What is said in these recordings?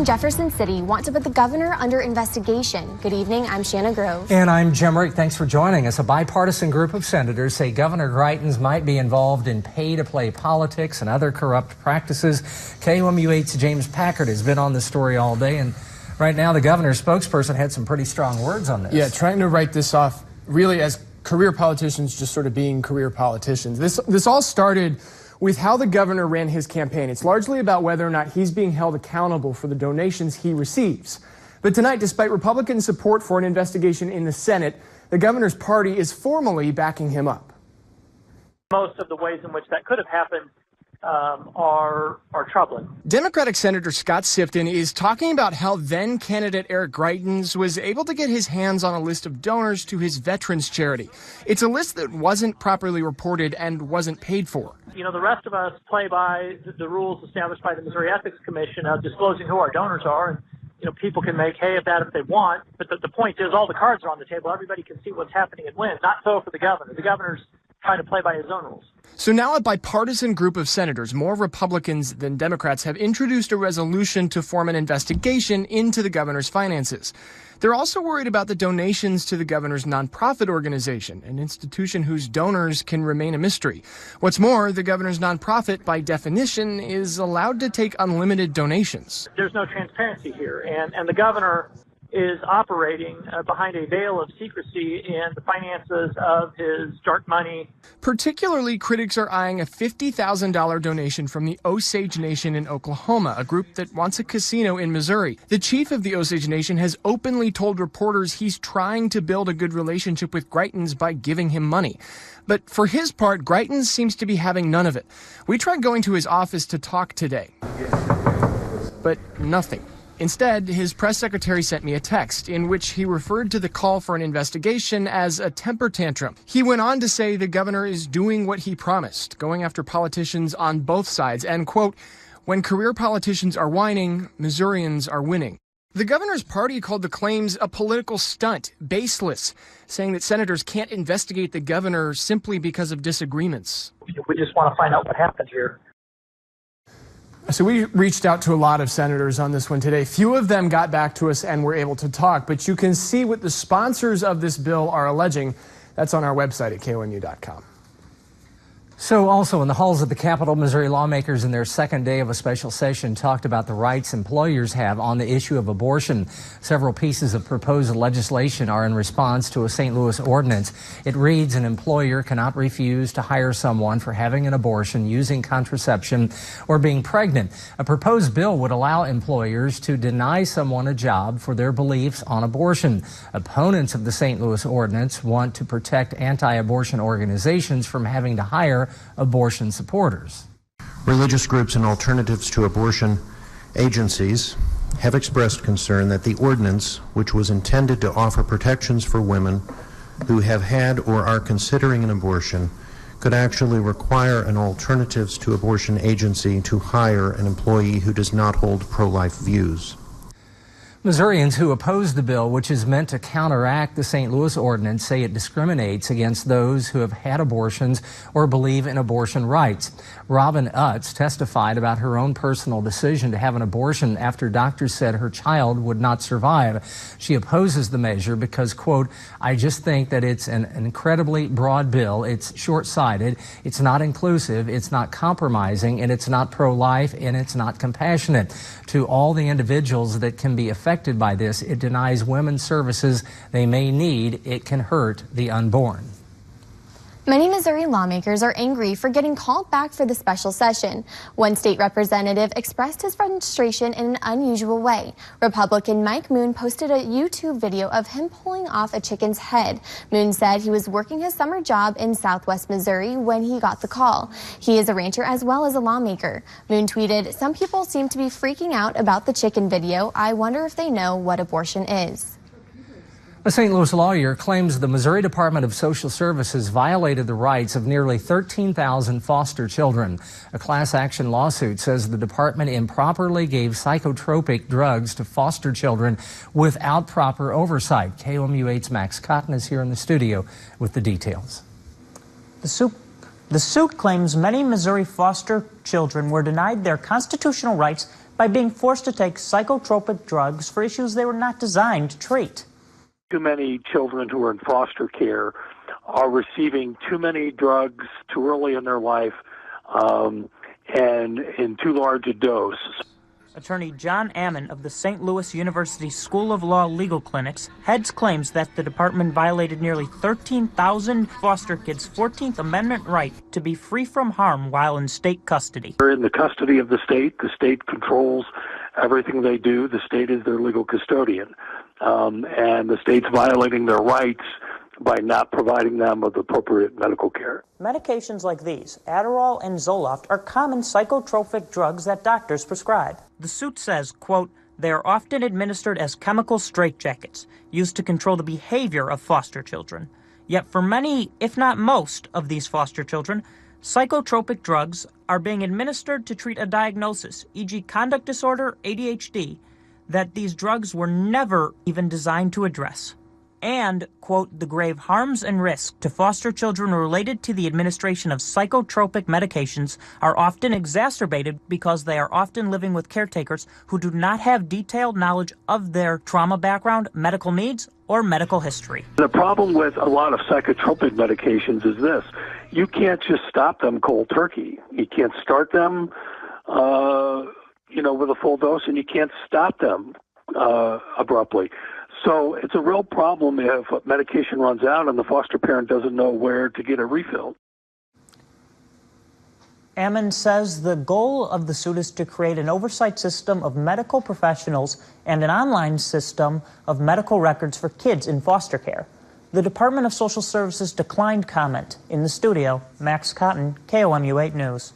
in Jefferson City want to put the governor under investigation. Good evening, I'm Shanna Grove. And I'm Jim Rick. Thanks for joining us. A bipartisan group of senators say Governor Greitens might be involved in pay-to-play politics and other corrupt practices. KOMU8's James Packard has been on the story all day, and right now the governor's spokesperson had some pretty strong words on this. Yeah, trying to write this off really as career politicians just sort of being career politicians. This all started with how the governor ran his campaign. It's largely about whether or not he's being held accountable for the donations he receives. But tonight, despite Republican support for an investigation in the Senate, the governor's party is formally backing him up. Most of the ways in which that could have happened are troubling. Democratic Senator Scott Sifton is talking about how then candidate Eric Greitens was able to get his hands on a list of donors to his veterans charity. It's a list that wasn't properly reported and wasn't paid for. You know, the rest of us play by the rules established by the Missouri Ethics Commission of disclosing who our donors are. And, you know, people can make hay of that if they want. But the point is all the cards are on the table. Everybody can see what's happening and win. Not so for the governor. The governor's trying to play by his own rules. So now a bipartisan group of senators, more Republicans than Democrats, have introduced a resolution to form an investigation into the governor's finances. They're also worried about the donations to the governor's nonprofit organization, an institution whose donors can remain a mystery. What's more, the governor's nonprofit, by definition, is allowed to take unlimited donations. There's no transparency here, and the governor is operating behind a veil of secrecy in the finances of his dark money. Particularly, critics are eyeing a $50,000 donation from the Osage Nation in Oklahoma, a group that wants a casino in Missouri. The chief of the Osage Nation has openly told reporters he's trying to build a good relationship with Greitens by giving him money. But for his part, Greitens seems to be having none of it. We tried going to his office to talk today, but nothing. Instead, his press secretary sent me a text in which he referred to the call for an investigation as a temper tantrum. He went on to say the governor is doing what he promised, going after politicians on both sides, and, quote, when career politicians are whining, Missourians are winning. The governor's party called the claims a political stunt, baseless, saying that senators can't investigate the governor simply because of disagreements. We just want to find out what happened here. So we reached out to a lot of senators on this one today. Few of them got back to us and were able to talk, but you can see what the sponsors of this bill are alleging. That's on our website at KOMU.com. So also in the halls of the Capitol, Missouri lawmakers in their second day of a special session talked about the rights employers have on the issue of abortion. Several pieces of proposed legislation are in response to a St. Louis ordinance. It reads an employer cannot refuse to hire someone for having an abortion, using contraception, or being pregnant. A proposed bill would allow employers to deny someone a job for their beliefs on abortion. Opponents of the St. Louis ordinance want to protect anti-abortion organizations from having to hire abortion supporters. Religious groups and alternatives to abortion agencies have expressed concern that the ordinance, which was intended to offer protections for women who have had or are considering an abortion, could actually require an alternatives to abortion agency to hire an employee who does not hold pro-life views. Missourians who oppose the bill, which is meant to counteract the St. Louis ordinance, say it discriminates against those who have had abortions or believe in abortion rights. Robin Utz testified about her own personal decision to have an abortion after doctors said her child would not survive. She opposes the measure because, quote, I just think that it's an incredibly broad bill. It's short-sighted. It's not inclusive. It's not compromising, and it's not pro-life, and it's not compassionate. To all the individuals that can be affected by this, it denies women services they may need. It can hurt the unborn. Many Missouri lawmakers are angry for getting called back for the special session. One state representative expressed his frustration in an unusual way. Republican Mike Moon posted a YouTube video of him pulling off a chicken's head. Moon said he was working his summer job in Southwest Missouri when he got the call. He is a rancher as well as a lawmaker. Moon tweeted, "Some people seem to be freaking out about the chicken video. I wonder if they know what abortion is." A St. Louis lawyer claims the Missouri Department of Social Services violated the rights of nearly 13,000 foster children. A class action lawsuit says the department improperly gave psychotropic drugs to foster children without proper oversight. KOMU8's Max Cotton is here in the studio with the details. The suit claims many Missouri foster children were denied their constitutional rights by being forced to take psychotropic drugs for issues they were not designed to treat. Too many children who are in foster care are receiving too many drugs too early in their life and in too large a dose. Attorney John Ammon of the St. Louis University School of Law Legal Clinics heads claims that the department violated nearly 13,000 foster kids' 14th Amendment right to be free from harm while in state custody. They're in the custody of the state. The state controls everything they do. The state is their legal custodian. And the state's violating their rights by not providing them with appropriate medical care. Medications like these, Adderall and Zoloft, are common psychotropic drugs that doctors prescribe. The suit says, quote, they are often administered as chemical straitjackets, used to control the behavior of foster children. Yet for many, if not most, of these foster children, psychotropic drugs are being administered to treat a diagnosis, e.g. conduct disorder, ADHD, that these drugs were never even designed to address. And, quote, the grave harms and risks to foster children related to the administration of psychotropic medications are often exacerbated because they are often living with caretakers who do not have detailed knowledge of their trauma background, medical needs, or medical history. The problem with a lot of psychotropic medications is this. You can't just stop them cold turkey. You can't start them, with a full dose, and you can't stop them abruptly. So it's a real problem if medication runs out and the foster parent doesn't know where to get it refilled. Ammon says the goal of the suit is to create an oversight system of medical professionals and an online system of medical records for kids in foster care. The Department of Social Services declined comment. In the studio, Max Cotton, KOMU 8 News.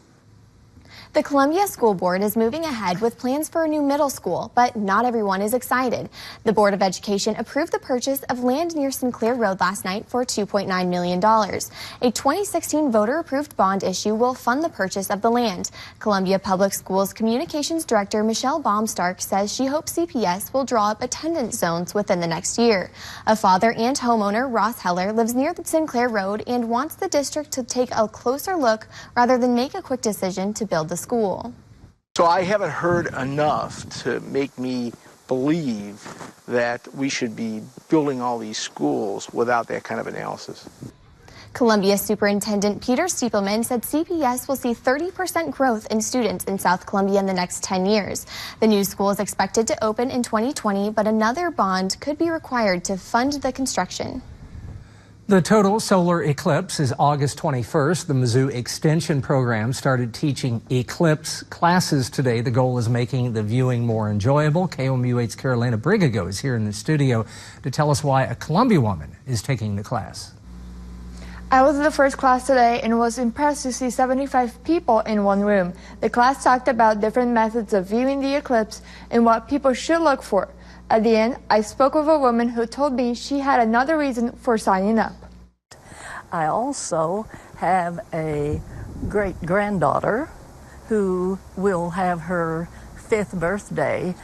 The Columbia School Board is moving ahead with plans for a new middle school, but not everyone is excited. The Board of Education approved the purchase of land near Sinclair Road last night for $2.9 million. A 2016 voter-approved bond issue will fund the purchase of the land. Columbia Public Schools Communications Director Michelle Baumstark says she hopes CPS will draw up attendance zones within the next year. A father and homeowner, Ross Heller, lives near the Sinclair Road and wants the district to take a closer look rather than make a quick decision to build the school. So I haven't heard enough to make me believe that we should be building all these schools without that kind of analysis. Columbia Superintendent Peter Stiepelman said CPS will see 30% growth in students in South Columbia in the next 10 years. The new school is expected to open in 2020, but another bond could be required to fund the construction. The total solar eclipse is August 21st. The Mizzou Extension Program started teaching eclipse classes today. The goal is making the viewing more enjoyable. KOMU8's Carolina Brigago is here in the studio to tell us why a Columbia woman is taking the class. I was in the first class today and was impressed to see 75 people in one room. The class talked about different methods of viewing the eclipse and what people should look for. At the end, I spoke with a woman who told me she had another reason for signing up. I also have a great-granddaughter who will have her 5th birthday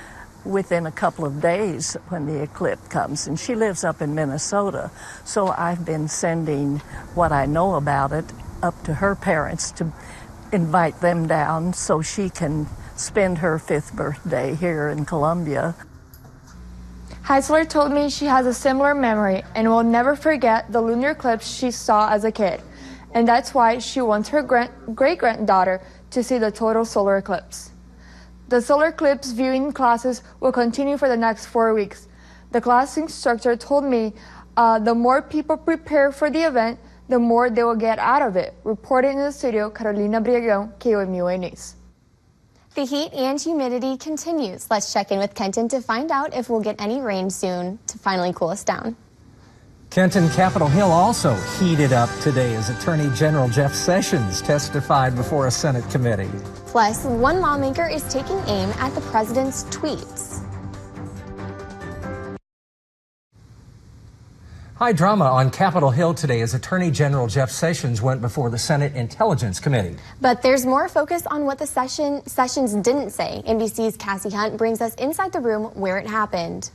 within a couple of days when the eclipse comes, and she lives up in Minnesota. So I've been sending what I know about it up to her parents to invite them down so she can spend her 5th birthday here in Columbia. Heisler told me she has a similar memory and will never forget the lunar eclipse she saw as a kid. And that's why she wants her great-granddaughter to see the total solar eclipse. The solar eclipse viewing classes will continue for the next 4 weeks. The class instructor told me the more people prepare for the event, the more they will get out of it. Reporting in the studio, Carolina Briagão, KOMU News. The heat and humidity continues. Let's check in with Kenton to find out if we'll get any rain soon to finally cool us down. Kenton, Capitol Hill also heated up today as Attorney General Jeff Sessions testified before a Senate committee. Plus, one lawmaker is taking aim at the president's tweets. High drama on Capitol Hill today as Attorney General Jeff Sessions went before the Senate Intelligence Committee. But there's more focus on what the Sessions didn't say. NBC's Cassie Hunt brings us inside the room where it happened.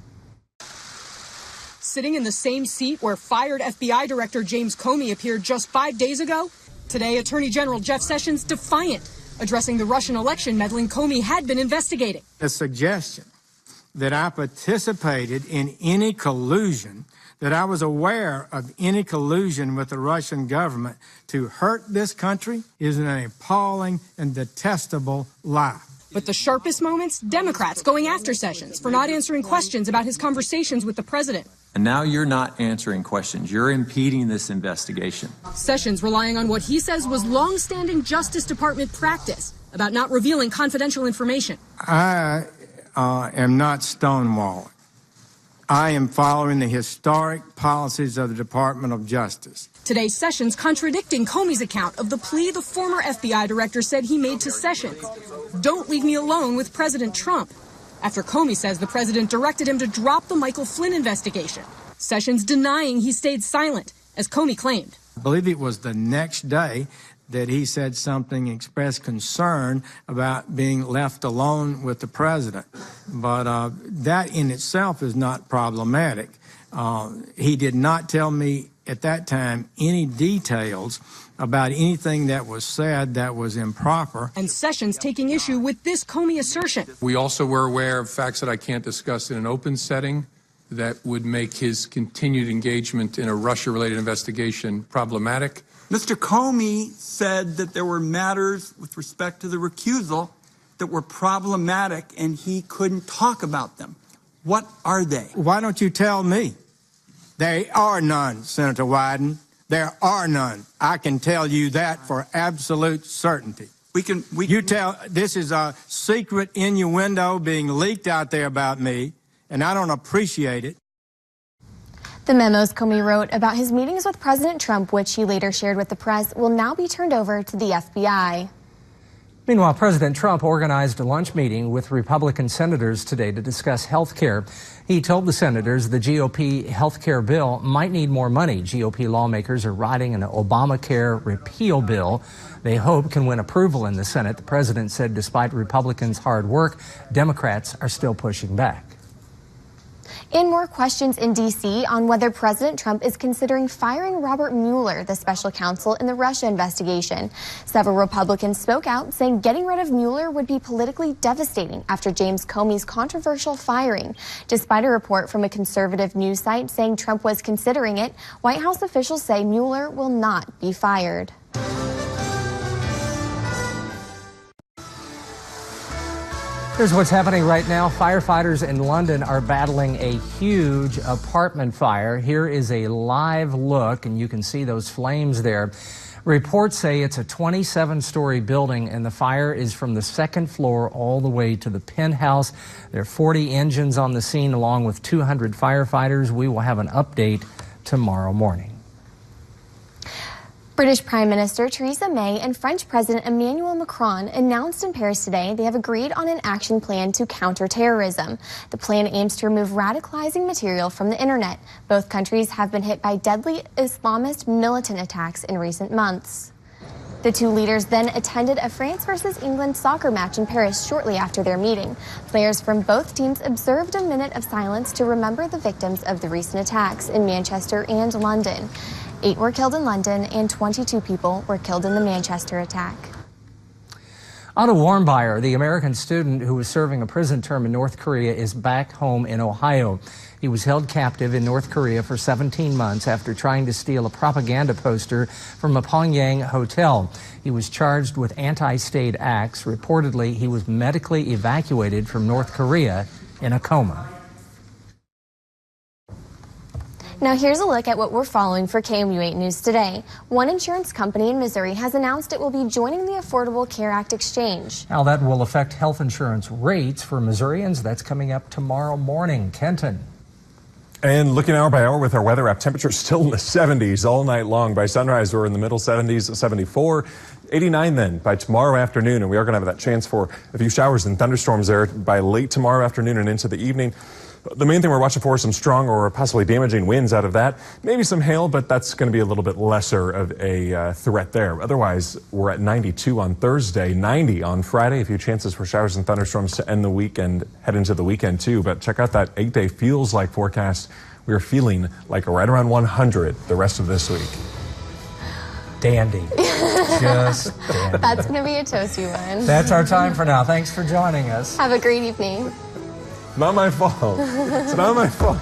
Sitting in the same seat where fired FBI Director James Comey appeared just 5 days ago, today Attorney General Jeff Sessions defiant, addressing the Russian election meddling Comey had been investigating. The suggestion that I participated in any collusion, that I was aware of any collusion with the Russian government to hurt this country is an appalling and detestable lie. But the sharpest moments, Democrats going after Sessions for not answering questions about his conversations with the president. And now you're not answering questions. You're impeding this investigation. Sessions relying on what he says was long-standing Justice Department practice about not revealing confidential information. I am not stonewalling. I am following the historic policies of the Department of Justice. Today, Sessions contradicting Comey's account of the plea the former FBI director said he made to Sessions. Don't leave me alone with President Trump. After Comey says the president directed him to drop the Michael Flynn investigation. Sessions denying he stayed silent, as Comey claimed. I believe it was the next day that he said something, expressed concern about being left alone with the president. But that in itself is not problematic. He did not tell me at that time any details about anything that was said that was improper. And Sessions taking issue with this Comey assertion. We also were aware of facts that I can't discuss in an open setting that would make his continued engagement in a Russia-related investigation problematic. Mr. Comey said that there were matters with respect to the recusal that were problematic and he couldn't talk about them. What are they? Why don't you tell me? There are none, Senator Wyden. There are none. I can tell you that for absolute certainty. This is a secret innuendo being leaked out there about me, and I don't appreciate it. The memos Comey wrote about his meetings with President Trump, which he later shared with the press, will now be turned over to the FBI. Meanwhile, President Trump organized a lunch meeting with Republican senators today to discuss health care. He told the senators the GOP health care bill might need more money. GOP lawmakers are writing an Obamacare repeal bill they hope can win approval in the Senate. The president said despite Republicans' hard work, Democrats are still pushing back. And more questions in D.C. on whether President Trump is considering firing Robert Mueller, the special counsel in the Russia investigation. Several Republicans spoke out, saying getting rid of Mueller would be politically devastating after James Comey's controversial firing. Despite a report from a conservative news site saying Trump was considering it, White House officials say Mueller will not be fired. Here's what's happening right now. Firefighters in London are battling a huge apartment fire. Here is a live look, and you can see those flames there. Reports say it's a 27-story building, and the fire is from the second floor all the way to the penthouse. There are 40 engines on the scene, along with 200 firefighters. We will have an update tomorrow morning. British Prime Minister Theresa May and French President Emmanuel Macron announced in Paris today they have agreed on an action plan to counter terrorism. The plan aims to remove radicalizing material from the internet. Both countries have been hit by deadly Islamist militant attacks in recent months. The two leaders then attended a France versus England soccer match in Paris shortly after their meeting. Players from both teams observed a minute of silence to remember the victims of the recent attacks in Manchester and London. 8 were killed in London and 22 people were killed in the Manchester attack. Otto Warmbier, the American student who was serving a prison term in North Korea, is back home in Ohio. He was held captive in North Korea for 17 months after trying to steal a propaganda poster from a Pyongyang hotel. He was charged with anti-state acts. Reportedly, he was medically evacuated from North Korea in a coma. Now here's a look at what we're following for KMU8 News today. One insurance company in Missouri has announced it will be joining the Affordable Care Act exchange. How that will affect health insurance rates for Missourians, that's coming up tomorrow morning. Kenton. And looking hour by hour with our weather app, temperatures still in the 70s all night long. By sunrise, we're in the middle 70s, 74. 89 then by tomorrow afternoon, and we are going to have that chance for a few showers and thunderstorms there by late tomorrow afternoon and into the evening. The main thing we're watching for is some strong or possibly damaging winds out of that. Maybe some hail, but that's going to be a little bit lesser of a threat there. Otherwise, we're at 92 on Thursday, 90 on Friday. A few chances for showers and thunderstorms to end the week and head into the weekend too. But check out that 8-day feels like forecast. We're feeling like right around 100 the rest of this week. dandy. Just dandy. That's going to be a toasty one. That's our time for now. Thanks for joining us. Have a great evening. Not my fault. It's not my fault.